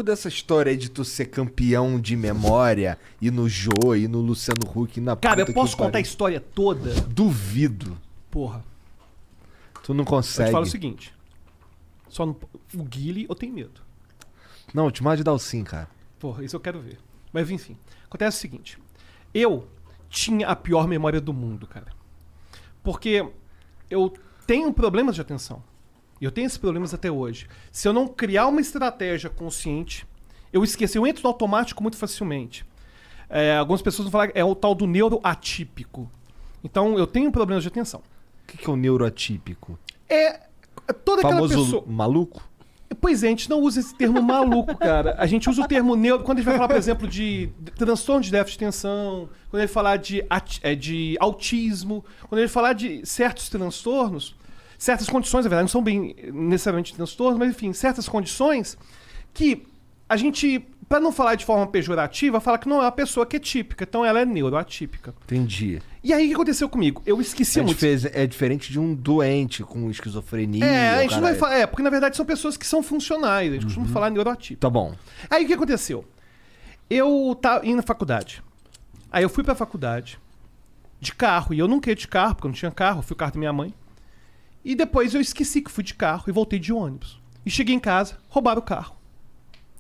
dessa história aí de tu ser campeão de memória, e no Jô, e no Luciano Huck, e na Cara, puta eu posso que contar a pariu. história toda? Duvido. Porra. Tu não Eu te consegue. falo o seguinte. Só no... O Guile eu tenho medo. Não, te mando de dar o sim, cara. Porra, isso eu quero ver. Mas enfim. Acontece o seguinte. Eu tinha a pior memória do mundo, cara. Porque eu tenho problemas de atenção. E eu tenho esses problemas até hoje. Se eu não criar uma estratégia consciente, eu esqueço. Eu entro no automático muito facilmente. Algumas pessoas vão falar que é o tal do neuroatípico. Então, eu tenho problemas de atenção. O que é o neuroatípico? É toda aquela Famoso pessoa... maluco? Pois é, a gente não usa esse termo maluco, cara. A gente usa o termo neuro... Quando a gente vai falar, por exemplo, de transtorno de déficit de atenção, quando a gente falar de autismo, quando a gente falar de certos transtornos, certas condições, na verdade, não são bem necessariamente transtornos, mas enfim, certas condições que a gente, para não falar de forma pejorativa, fala que não é uma pessoa que é típica, então ela é neuroatípica. Entendi. E aí, o que aconteceu comigo? Eu esqueci muito. É diferente de um doente com esquizofrenia. A gente não vai caralho. falar... porque na verdade são pessoas que são funcionais, a gente costuma falar neuroatípico. Tá bom. Aí o que aconteceu? Eu tava indo na faculdade. Aí eu fui pra faculdade de carro, e eu não queria de carro, porque eu não tinha carro, eu fui o carro da minha mãe. E depois eu esqueci que fui de carro e voltei de ônibus. E cheguei em casa, roubaram o carro.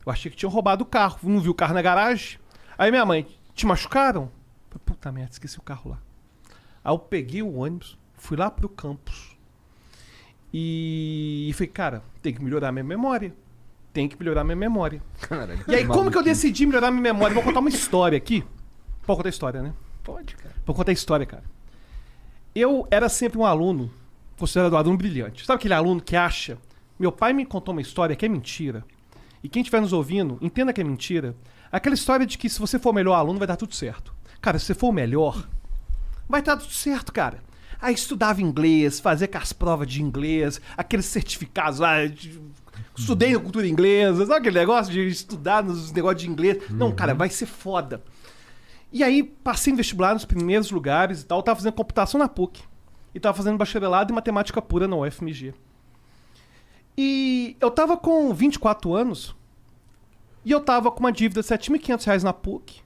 Eu achei que tinham roubado o carro, não vi o carro na garagem. Aí minha mãe, te machucaram? Eu falei, puta merda, esqueci o carro lá. Aí eu peguei o ônibus, fui lá pro campus. E falei, cara, tem que melhorar minha memória. Tem que melhorar minha memória. Caralho, E aí, como que eu decidi melhorar minha memória? Vou contar uma história aqui. Pode contar a história, né? Pode, cara. Vou contar a história, cara. Eu era sempre um aluno, considerado um aluno brilhante. Sabe aquele aluno que acha... Meu pai me contou uma história que é mentira. E quem estiver nos ouvindo, entenda que é mentira. Aquela história de que se você for o melhor aluno, vai dar tudo certo. Cara, se você for o melhor, vai dar tudo certo, cara. Aí estudava inglês, fazia com as provas de inglês, aqueles certificados lá... Estudei na cultura inglesa, sabe aquele negócio de estudar nos negócios de inglês? Não, cara, vai ser foda. E aí, passei em vestibular nos primeiros lugares e tal, tava fazendo computação na PUC. E tava fazendo bacharelado em matemática pura na UFMG. E eu tava com 24 anos e eu tava com uma dívida de R$7.500 na PUC.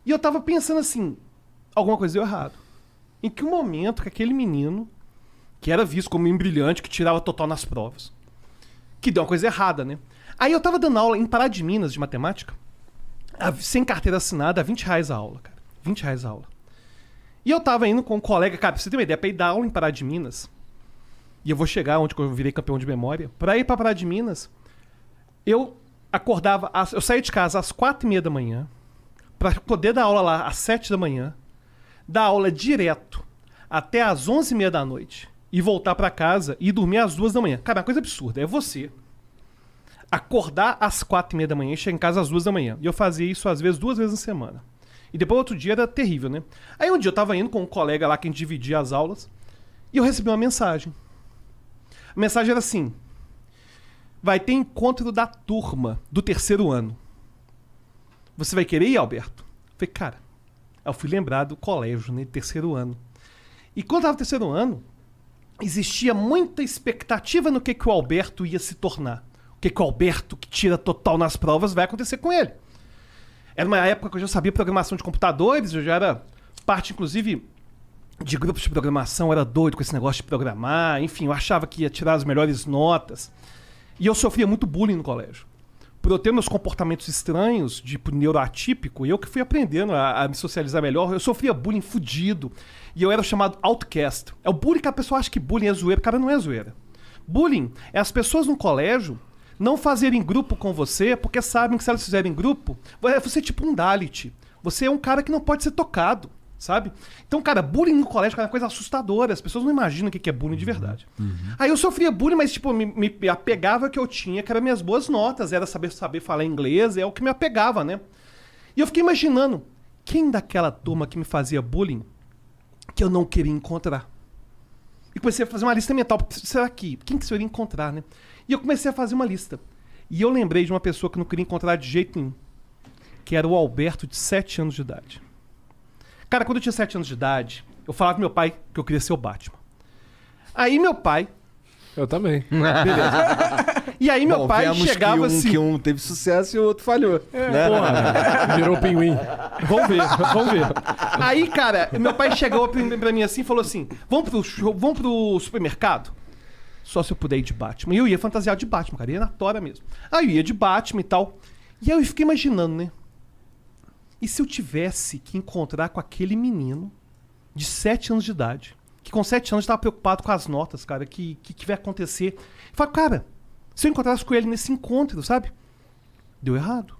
E eu tava pensando assim, alguma coisa deu errado. Em que momento que aquele menino, que era visto como um brilhante, que tirava total nas provas, que deu uma coisa errada, né? Aí eu tava dando aula em Pará de Minas de matemática, sem carteira assinada, a R$20 a aula, cara. R$20 a aula. E eu tava indo com um colega, cara, pra você ter uma ideia, pra ir dar aula em Pará de Minas, e eu vou chegar onde eu virei campeão de memória, pra ir pra Pará de Minas, eu acordava, eu saía de casa às 4h30 da manhã, pra poder dar aula lá às 7 da manhã, dar aula direto até às 11h30 da noite, e voltar pra casa e dormir às 2 da manhã. Cara, é uma coisa absurda. É você acordar às 4h30 da manhã e chegar em casa às 2 da manhã. E eu fazia isso, às vezes, 2 vezes na semana. E depois, outro dia, era terrível, né? Aí, um dia, eu tava indo com um colega lá, que a gente dividia as aulas, e eu recebi uma mensagem. A mensagem era assim: vai ter encontro da turma do 3º ano. Você vai querer ir, Alberto? Eu falei, cara, eu fui lembrar do colégio, né? 3º ano. E quando eu tava no 3º ano, existia muita expectativa no que o Alberto ia se tornar. O que o Alberto, que tira total nas provas, vai acontecer com ele. Era uma época que eu já sabia programação de computadores, eu já era parte, inclusive, de grupos de programação, era doido com esse negócio de programar, enfim, eu achava que ia tirar as melhores notas. E eu sofria muito bullying no colégio. Por eu ter meus comportamentos estranhos, tipo neuroatípico, eu que fui aprendendo a me socializar melhor, eu sofria bullying fudido. E eu era chamado outcast. É o bullying que a pessoa acha que bullying é zoeira. Cara, não é zoeira. Bullying é as pessoas no colégio não fazerem grupo com você, porque sabem que se elas fizerem grupo, você é tipo um Dalit. Você é um cara que não pode ser tocado, sabe? Então, cara, bullying no colégio é uma coisa assustadora. As pessoas não imaginam o que é bullying de verdade. Aí eu sofria bullying, mas tipo, me apegava ao que eu tinha, que eram minhas boas notas, era saber falar inglês, é o que me apegava, né? E eu fiquei imaginando, quem daquela turma que me fazia bullying que eu não queria encontrar? E comecei a fazer uma lista mental. Será que? Quem que eu iria encontrar, né? E eu comecei a fazer uma lista. E eu lembrei de uma pessoa que eu não queria encontrar de jeito nenhum. Que era o Alberto, de 7 anos de idade. Cara, quando eu tinha 7 anos de idade, eu falava pro meu pai que eu queria ser o Batman. Aí meu pai... Eu também. Beleza. E aí meu Bom, pai vemos chegava que assim... que um teve sucesso e o outro falhou. Né? Porra, Virou pinguim. vamos ver. Aí, cara, meu pai chegou pra mim assim e falou assim: vamos pro supermercado? Só se eu puder ir de Batman. E eu ia fantasiado de Batman, cara. Ia na tora mesmo. Aí eu ia de Batman e tal. E aí eu fiquei imaginando, né? E se eu tivesse que encontrar com aquele menino de 7 anos de idade, que com 7 anos estava preocupado com as notas, cara, que vai acontecer. Eu falei, cara, se eu encontrasse com ele nesse encontro, sabe? Deu errado.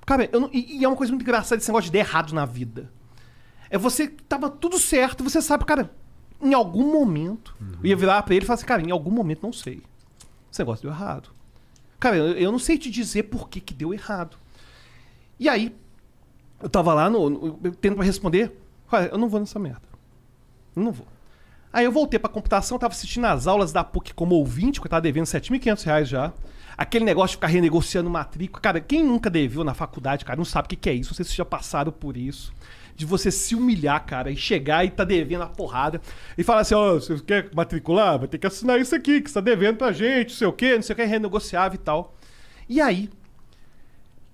Cara, e é uma coisa muito engraçada esse negócio de dar errado na vida. É você, tava tudo certo, você sabe, cara, em algum momento, eu ia virar pra ele e falar assim, cara, em algum momento, não sei. Esse negócio deu errado. Cara, eu não sei te dizer por que deu errado. E aí, eu tava lá, tendo pra responder, cara, eu não vou nessa merda. Eu não vou. Aí eu voltei pra computação, tava assistindo as aulas da PUC como ouvinte, porque eu tava devendo R$7.500 já. Aquele negócio de ficar renegociando matrícula. Cara, quem nunca deveu na faculdade, cara, não sabe o que é isso. Não sei se já passaram por isso. De você se humilhar, cara, e chegar e tá devendo a porrada. E falar assim, ó, você quer matricular? Vai ter que assinar isso aqui, que você tá devendo pra gente, não sei o quê, não sei o que, renegociava e tal. E aí,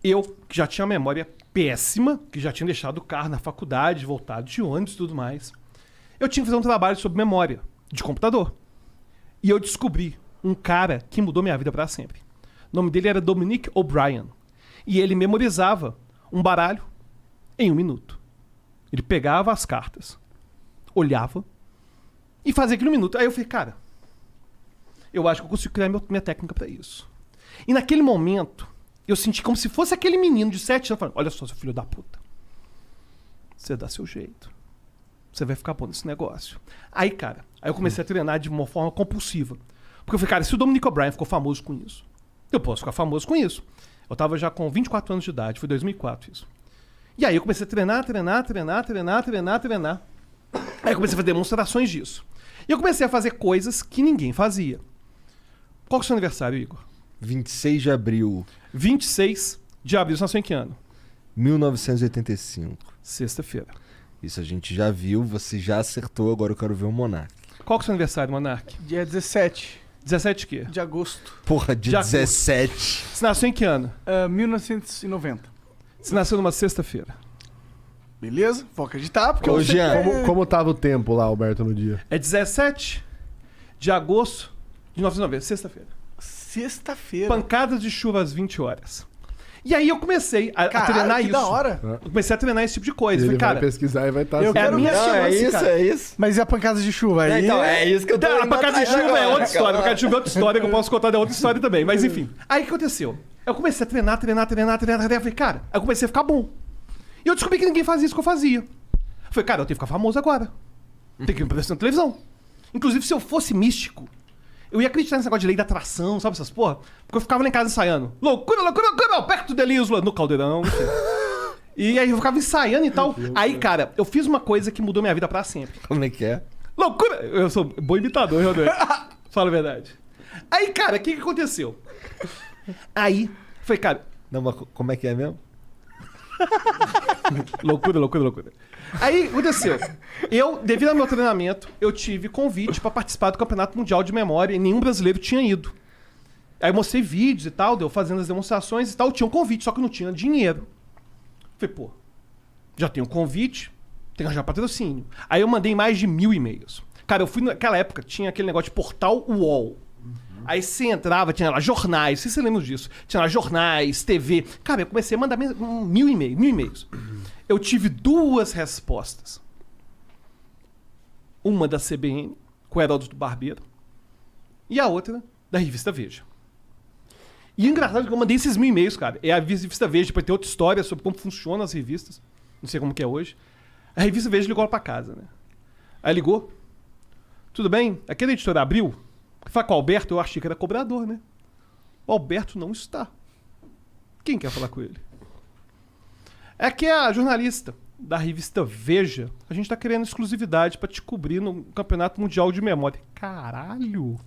eu, que já tinha memória péssima, que já tinha deixado o carro na faculdade, voltado de ônibus e tudo mais, eu tinha que fazer um trabalho sobre memória, de computador. E eu descobri um cara que mudou minha vida pra sempre. O nome dele era Dominic O'Brien. E ele memorizava um baralho em 1 minuto. Ele pegava as cartas, olhava e fazia aquilo 1 minuto. Aí eu falei, cara, eu acho que eu consigo criar minha técnica pra isso. E naquele momento, eu senti como se fosse aquele menino de 7 anos falando, olha só, seu filho da puta. Você dá seu jeito. Você vai ficar bom nesse negócio. Aí, cara, eu comecei a treinar de uma forma compulsiva. Porque eu falei, cara, se o Dominic O'Brien ficou famoso com isso, eu posso ficar famoso com isso. Eu tava já com 24 anos de idade, foi 2004 isso. E aí eu comecei a treinar. Aí eu comecei a fazer demonstrações disso. E eu comecei a fazer coisas que ninguém fazia. Qual que é o seu aniversário, Igor? 26 de abril. 26 de abril. Você nasceu em que ano? 1985. Sexta-feira. Isso a gente já viu, você já acertou, agora eu quero ver o Monark. Qual que é o seu aniversário, Monark? Dia 17 17 de quê? de agosto. Porra, de Já- 17. Você nasceu em que ano? 1990. Você nasceu numa sexta-feira. Beleza? Vou acreditar, porque Ô, eu sei Jean, que Como tava o tempo lá, Alberto, no dia? É 17 de agosto de 1990, sexta-feira. Sexta-feira. Pancadas de chuva às 20 horas. E aí eu comecei a treinar que isso. da hora. Eu comecei a treinar esse tipo de coisa. Ele Falei, vai cara, pesquisar e vai estar... Eu é a quero minha ver essa Não, é chance, isso, cara. é isso. Mas e a pancadas de chuva aí? Então, é isso que eu tô a indo pancada de atrás chuva é agora, outra história. A cara. pancada de chuva é outra história que eu posso contar de outra história também. Mas enfim. Aí o que aconteceu? Eu comecei a treinar. Eu falei, cara, aí eu comecei a ficar bom. E eu descobri que ninguém fazia isso que eu fazia. Eu falei, cara, eu tenho que ficar famoso agora. Tem que me aparecer na televisão. Inclusive, se eu fosse místico, eu ia acreditar nesse negócio de lei da atração, sabe essas porra? Porque eu ficava lá em casa ensaiando. Loucura, perto de Elisla, no caldeirão. Enfim. E aí eu ficava ensaiando e tal. Aí, cara, eu fiz uma coisa que mudou minha vida pra sempre. Como é que é? Loucura! Eu sou bom imitador, realmente. Fala a verdade. Aí, cara, o que aconteceu? Aí, foi, cara, Não, mas como é que é mesmo? loucura. Aí, o que aconteceu? Eu, devido ao meu treinamento, eu tive convite pra participar do Campeonato Mundial de Memória e nenhum brasileiro tinha ido. Aí eu mostrei vídeos e tal, deu fazendo as demonstrações e tal, tinha um convite, só que não tinha dinheiro. Falei, pô, já tenho um convite, tem que arranjar patrocínio. Aí eu mandei mais de 1000 e-mails. Cara, eu fui naquela época, tinha aquele negócio de portal UOL. Aí você entrava, tinha lá jornais, não sei se você lembra disso. Tinha lá jornais, TV. Cara, eu comecei a mandar 1000 e-mails. Eu tive 2 respostas. Uma da CBN, com o Heródoto Barbeiro, e a outra da revista Veja. E o engraçado é que eu mandei esses 1000 e-mails, cara. É a revista Veja, depois tem outra história sobre como funcionam as revistas. Não sei como que é hoje. A revista Veja ligou lá pra casa, né? Aí ligou. Tudo bem? Aquele editor Abril, que fala com o Alberto, eu achei que era cobrador, né? O Alberto não está. Quem quer falar com ele? É que é a jornalista da revista Veja. A gente tá querendo exclusividade pra te cobrir no Campeonato Mundial de Memória. Caralho!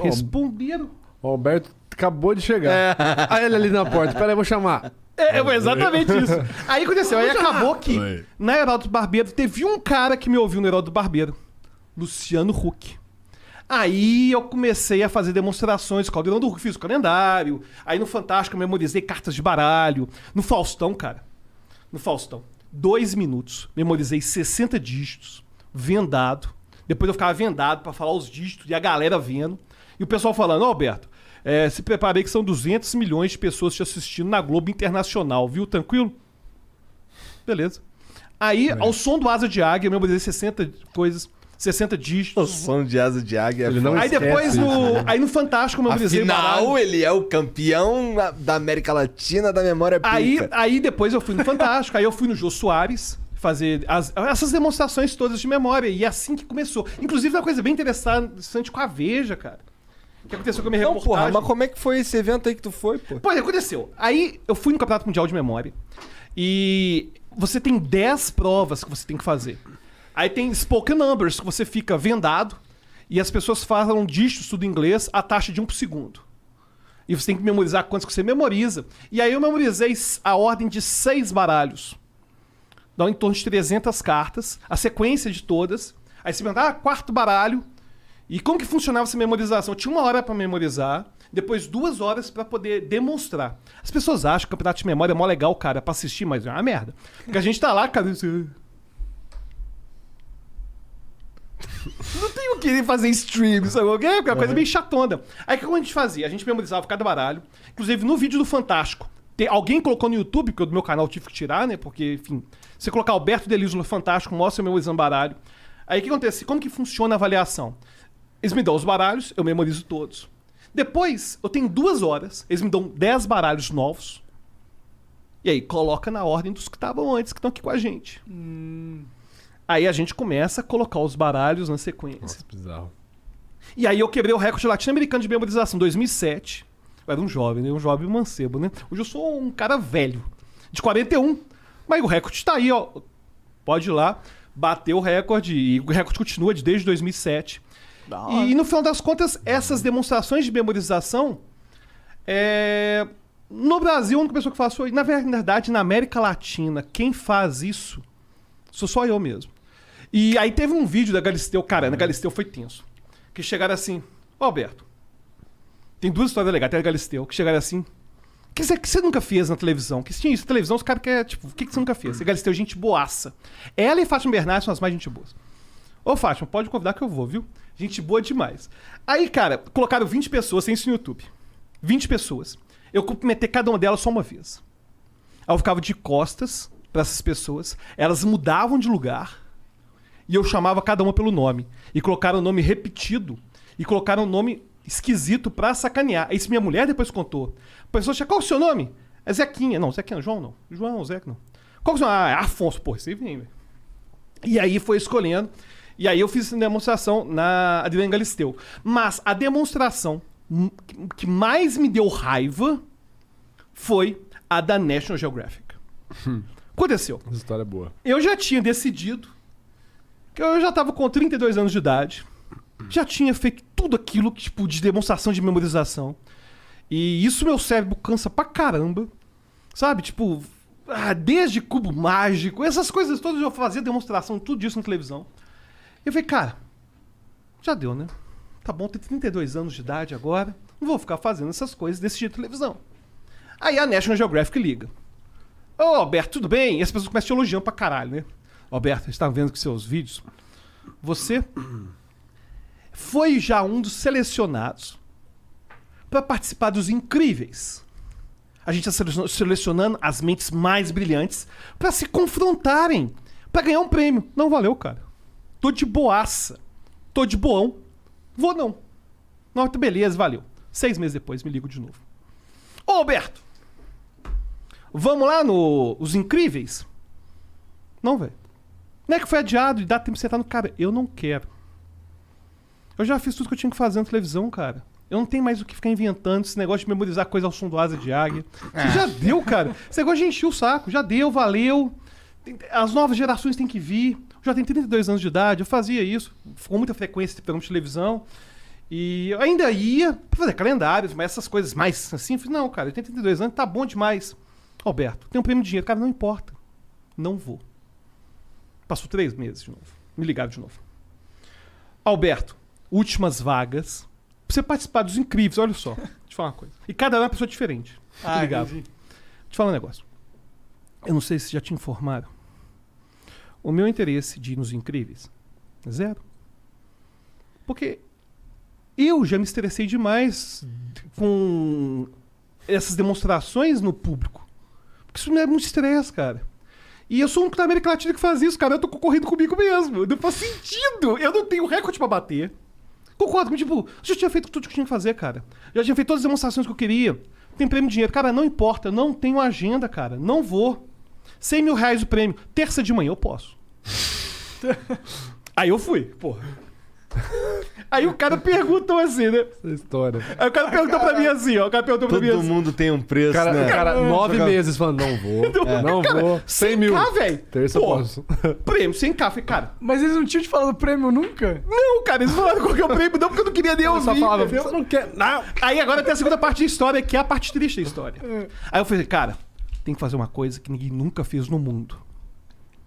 Responderam. O Alberto acabou de chegar. Aí ele ali na porta. Pera aí, eu vou chamar. É exatamente isso. Aí aconteceu, aí acabou que Oi. na Heródoto Barbeiro teve um cara que me ouviu no Heródoto Barbeiro. Luciano Huck. Aí eu comecei a fazer demonstrações, Caldeirão do Hulk, fiz o calendário. Aí no Fantástico eu memorizei cartas de baralho. No Faustão, cara. No Faustão. 2 minutos. Memorizei 60 dígitos. Vendado. Depois eu ficava vendado pra falar os dígitos e a galera vendo. E o pessoal falando, Alberto, se preparei que são 200 milhões de pessoas te assistindo na Globo Internacional, viu? Tranquilo? Beleza. Aí, ao som do Asa de Águia, eu memorizei 60 coisas, 60 dígitos. O som de asa de águia. Ele não Aí esquece depois, isso, né? aí no Fantástico, eu memorizei o Afinal, baralho. ele é o campeão da América Latina da memória pica. Aí depois eu fui no Fantástico, aí eu fui no Jô Soares fazer essas demonstrações todas de memória. E é assim que começou. Inclusive, uma coisa bem interessante com a Veja, cara. Que aconteceu com a minha Não, reportagem. porra, mas como é que foi esse evento aí que tu foi, pô? Pois aconteceu. Aí eu fui no Campeonato Mundial de Memória e você tem 10 provas que você tem que fazer. Aí tem spoken numbers, que você fica vendado e as pessoas falam dígitos tudo em inglês a taxa de 1 por segundo. E você tem que memorizar quantos que você memoriza. E aí eu memorizei a ordem de 6 baralhos. Dá em torno de 300 cartas, a sequência de todas. Aí você pergunta, quarto baralho. E como que funcionava essa memorização? Tinha 1 hora pra memorizar, depois 2 horas pra poder demonstrar. As pessoas acham que o campeonato de memória é mó legal, cara, pra assistir, mas é uma merda. Porque a gente tá lá, cara... Não tem o que fazer stream, sabe? Porque é uma coisa bem chatona. Aí o que a gente fazia? A gente memorizava cada baralho. Inclusive, no vídeo do Fantástico, alguém colocou no YouTube, porque do meu canal eu tive que tirar, né? Porque, enfim, você colocar Alberto Deliso no Fantástico, mostra eu memorizando baralho. Aí o que acontece? Como que funciona a avaliação? Eles me dão os baralhos, eu memorizo todos. Depois, eu tenho 2 horas, eles me dão 10 baralhos novos. E aí, coloca na ordem dos que estavam antes, que estão aqui com a gente. Aí a gente começa a colocar os baralhos na sequência. Nossa, bizarro. E aí eu quebrei o recorde latino-americano de memorização, 2007. Eu era um jovem, né? Um jovem mancebo, né? Hoje eu sou um cara velho, de 41. Mas o recorde tá aí, ó. Pode ir lá, bater o recorde. E o recorde continua desde 2007. E no final das contas, essas demonstrações de memorização, no Brasil, a única pessoa que faz isso, na verdade, na América Latina, quem faz isso sou só eu mesmo. E aí teve um vídeo da Galisteu, cara, na Galisteu foi tenso. Que chegaram assim, Alberto, tem 2 histórias legais, tem a Galisteu, que chegaram assim, o que você nunca fez na televisão? Que se tinha isso na televisão, os caras querem, tipo, o que você nunca fez? A Galisteu, gente boaça. Ela e Fátima Bernardes são as mais gente boas. Ô, Fátima, pode convidar que eu vou, viu? Gente boa demais. Aí, cara, colocaram 20 pessoas, tem isso no YouTube. 20 pessoas. Eu cumprimentei cada uma delas só uma vez. Aí eu ficava de costas pra essas pessoas, elas mudavam de lugar e eu chamava cada uma pelo nome. E colocaram o nome repetido e colocaram o nome esquisito pra sacanear. Isso minha mulher depois contou. A pessoa tinha, qual é o seu nome? É Zequinha. Não, Zequinha, João não. João, Zeca não. Qual é o seu nome? Ah, é Afonso. Pô, você vem, velho. E aí foi escolhendo. E aí eu fiz essa demonstração na Adriana Galisteu. Mas a demonstração que mais me deu raiva foi a da National Geographic. Aconteceu. Essa história é boa. Eu já tinha decidido que eu já estava com 32 anos de idade. Já tinha feito tudo aquilo tipo de demonstração de memorização. E isso meu cérebro cansa pra caramba. Sabe? Tipo, desde cubo mágico, essas coisas todas eu fazia demonstração, tudo disso na televisão. Eu falei, cara, já deu, né? Tá bom, tenho 32 anos de idade agora, não vou ficar fazendo essas coisas desse jeito na televisão. Aí a National Geographic liga. Ô, Alberto, tudo bem? E as pessoas começam te elogiando pra caralho, né? Alberto, vocês estavam vendo que seus vídeos. Você foi já um dos selecionados pra participar dos Incríveis. A gente está selecionando as mentes mais brilhantes pra se confrontarem, pra ganhar um prêmio. Não valeu, cara. Tô de boaça. Tô de boão. Vou não. Não, beleza, valeu. 6 meses depois, me ligo de novo. Ô, Alberto! Vamos lá nos Incríveis? Não, velho. Não é que foi adiado e dá tempo de sentar no cara. Eu não quero. Eu já fiz tudo que eu tinha que fazer na televisão, cara. Eu não tenho mais o que ficar inventando esse negócio de memorizar coisa ao som do Asa de Águia. Você já deu, cara. Esse negócio de encher o saco. Já deu, valeu. As novas gerações têm que vir. Eu já tenho 32 anos de idade, eu fazia isso. Com muita frequência de programa de televisão. E eu ainda ia pra fazer calendários, mas essas coisas mais assim. Eu falei, não, cara, eu tenho 32 anos, tá bom demais. Alberto, tem um prêmio de dinheiro. Cara, não importa. Não vou. Passou 3 meses de novo. Me ligaram de novo. Alberto, últimas vagas, pra você participar dos incríveis, olha só. Deixa eu falar uma coisa. E cada um é uma pessoa diferente. Ah, ligado? entendi. Deixa eu falar um negócio. Eu não sei se já te informaram. O meu interesse de ir nos incríveis é 0. Porque eu já me estressei demais com essas demonstrações no público. Porque isso não é muito estresse, cara. E eu sou um da América Latina que faz isso, cara. Eu tô concorrendo comigo mesmo. Não faz sentido. Eu não tenho recorde pra bater. Concordo com, tipo, eu já tinha feito tudo que eu tinha que fazer, cara. Já tinha feito todas as demonstrações que eu queria. Tem prêmio de dinheiro. Cara, não importa. Eu não tenho agenda, cara. Não vou. 100 mil reais o prêmio. Terça de manhã eu posso. Aí eu fui, porra. Aí o cara perguntou assim, né? Essa história. Aí o cara perguntou pra mim assim, ó. O cara perguntou pra mim Todo assim. mundo tem um preço, Cara, né? cara 9 meses falando, não vou, não vou. 100 mil. velho. Terça eu Pô, posso. prêmio, 100k. Falei, cara, Mas eles não tinham te falado prêmio nunca? não, cara, eles falaram qual que é o prêmio, não, porque eu não queria nem Eu ouvir, só falava, entendeu? você não quer. Não. Aí agora tem a segunda parte da história, que é a parte triste da história. Aí eu falei, cara, tem que fazer uma coisa que ninguém nunca fez no mundo.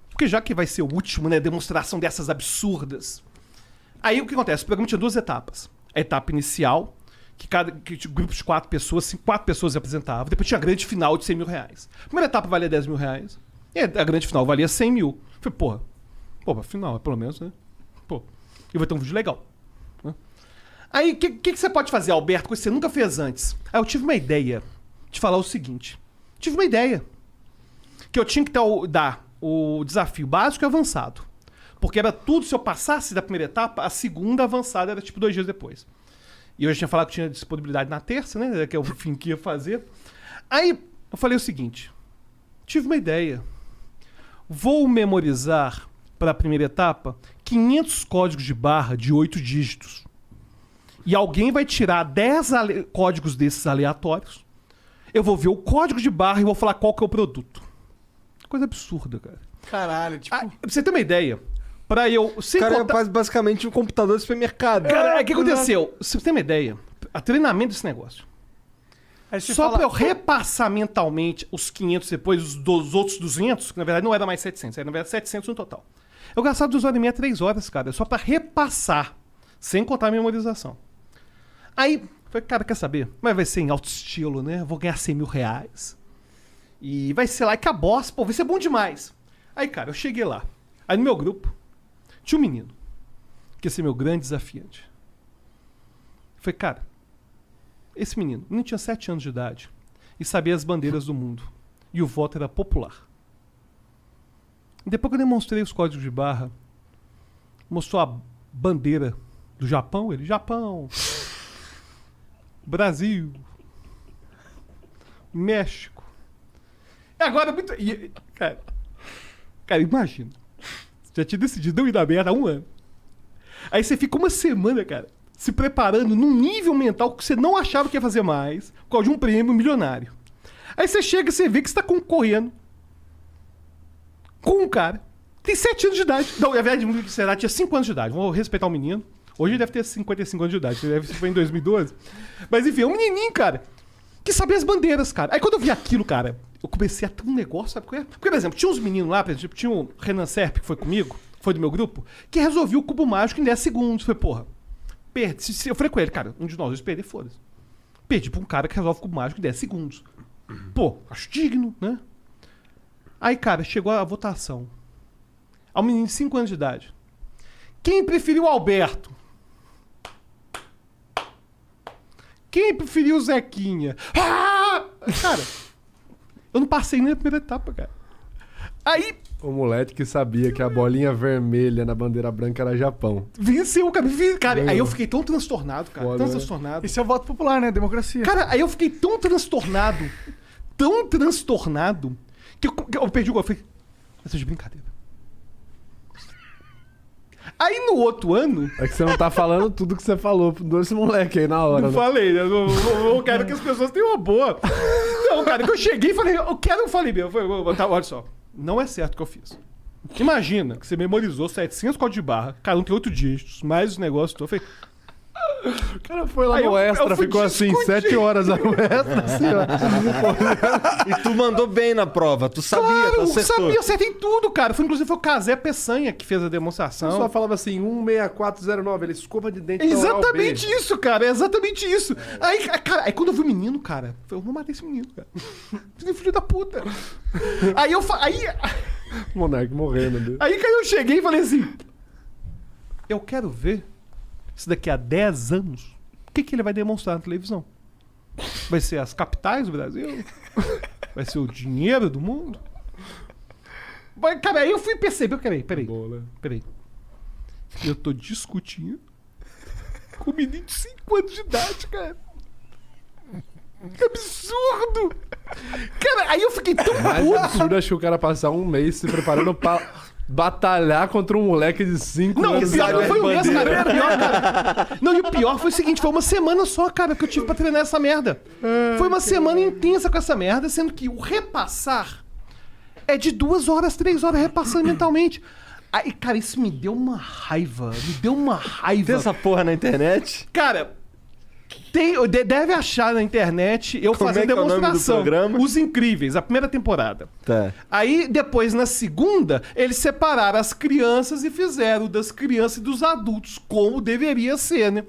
Porque já que vai ser o último, né, demonstração dessas absurdas. Aí o que acontece? O programa tinha 2 etapas. A etapa inicial, que grupos de 4 pessoas, 4 pessoas apresentavam. Depois tinha a grande final de 100 mil reais. A primeira etapa valia 10 mil reais. E a grande final valia 100 mil. Eu falei, pra final, pelo menos, né? Pô, eu vou ter um vídeo legal. Né? Aí, o que você pode fazer, Alberto, coisa que você nunca fez antes? Aí eu tive uma ideia de falar o seguinte. Tive uma ideia. Que eu tinha que dar o desafio básico e avançado. Porque era tudo, se eu passasse da primeira etapa, a segunda avançada era tipo 2 dias depois. E eu já tinha falado que tinha disponibilidade na terça, né? Que é o fim que ia fazer. Aí eu falei o seguinte. Tive uma ideia. Vou memorizar para a primeira etapa 500 códigos de barra de 8 dígitos. E alguém vai tirar 10 códigos desses aleatórios. Eu vou ver o código de barra e vou falar qual que é o produto. Coisa absurda, cara. Caralho, tipo... Pra você ter uma ideia, pra eu... Sem Cara, contar... é basicamente um computador de supermercado. Cara, o que aconteceu? Se você tem uma ideia, a treinamento desse negócio. Aí você Só fala, pra eu repassar mentalmente os 500 depois dos outros 200, que na verdade não era mais 700, era na verdade 700 no total. Eu gastava 2 horas e meia, 3 horas, cara, só pra repassar, sem contar a memorização. Aí, falei, cara, quer saber? Mas vai ser em alto estilo, né? Vou ganhar 100 mil reais. E vai ser lá, e acabou, pô, vai ser bom demais. Aí, cara, eu cheguei lá. Aí no meu grupo, tinha um menino, que ia ser meu grande desafiante. Falei, cara, esse menino tinha 7 anos de idade e sabia as bandeiras do mundo. E o voto era popular. E depois que eu demonstrei os códigos de barra, mostrou a bandeira do Japão, ele, Japão, Brasil, México. E agora, muito... Cara, imagina. Você já tinha decidido não ir na merda há 1 ano. Aí você fica uma semana, cara, se preparando num nível mental que você não achava que ia fazer mais, por causa de um prêmio milionário. Aí você chega e você vê que você tá concorrendo com um cara que tem 7 anos de idade. Não, na verdade, será tinha 5 anos de idade. Vou respeitar o menino. Hoje ele deve ter 55 anos de idade. Foi em 2012. Mas enfim, é um menininho, cara, que sabia as bandeiras, cara. Aí quando eu vi aquilo, cara, eu comecei a ter um negócio, sabe qual é? Porque, por exemplo, tinha uns meninos lá, por exemplo, tinha o Renan Serp, que foi comigo, foi do meu grupo, que resolveu o cubo mágico em 10 segundos. Eu falei, porra, perdi. Eu falei com ele, cara, um de nós perder, foda-se. Perdi pra um cara que resolve o cubo mágico em 10 segundos. Pô, acho digno, né? Aí, cara, chegou a votação. Ao menino de 5 anos de idade. Quem preferiu o Alberto? Quem preferiu o Zequinha? Ah! Cara, eu não passei nem na primeira etapa, cara. Aí... O moleque que sabia que a bolinha vermelha na bandeira branca era Japão. Venceu, cara. Cara, aí eu fiquei tão transtornado, cara. Foda, Tão né? transtornado. Esse é o voto popular, né? Democracia. Cara, aí eu fiquei tão transtornado, que eu perdi o gol. Eu falei, essa é de brincadeira. Aí no outro ano... É que você não tá falando tudo que você falou desse moleque aí na hora. Não né? falei, né? Eu quero que as pessoas tenham uma boa. Não, cara, que eu cheguei e falei, eu falei mesmo. Tá, olha só, não é certo o que eu fiz. Imagina que você memorizou 700 códigos de barra, cada um tem 8 dígitos, mais os negócios. Eu falei, O cara foi lá Aí no eu Extra, fui ficou assim, discutir. 7 horas lá no Extra, assim, ó. E tu mandou bem na prova, tu sabia, tu Claro, acertou. sabia, acertei tudo, cara. Inclusive foi o Casé Peçanha que fez a O demonstração. pessoal falava assim, 16409, ele escova de dente pra oral Exatamente B. isso, cara. É exatamente isso. Aí, cara, aí quando eu vi o menino, cara, eu falei, eu vou matar esse menino, cara. Esse filho da puta. O Monark morrendo, né? Aí cara, eu cheguei e falei assim: eu quero ver se daqui a 10 anos o que ele vai demonstrar na televisão. Vai ser as capitais do Brasil? Vai ser o dinheiro do mundo? Cara, aí eu fui perceber. Peraí. Boa, né? Peraí. Eu tô discutindo com um menino de 5 anos de idade, cara. Que absurdo! Cara, aí eu fiquei tão Mais puto. absurdo, acho que o cara passar um mês se preparando pra batalhar contra um moleque de 5 Não, o anos. pior de não idade. foi o mesmo, cara. O pior, cara. Não, e o pior foi o seguinte: foi uma semana só, cara, que eu tive pra treinar essa merda. Foi uma semana intensa com essa merda, sendo que o repassar é de 2 horas, 3 horas repassando mentalmente. Aí, cara, isso me deu uma raiva. Tem essa porra na internet? Cara, deve achar na internet eu Como fazendo é que é o nome do demonstração. programa? Os Incríveis, a primeira temporada. Tá. Aí, depois, na segunda, eles separaram as crianças e fizeram das crianças e dos adultos, como deveria ser, né?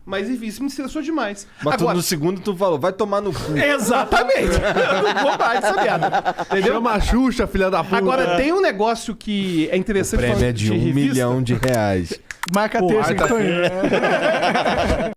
Mas, enfim, isso me estressou demais. Mas tu, no segundo tu falou, vai tomar no cu. Exatamente. Eu não vou mais dessa merda. Entendeu? Chama a Xuxa, filha da puta. Agora, tem um negócio que é interessante. Prêmio é falando de R$1 revista. milhão. Marca a terça que eu tô indo.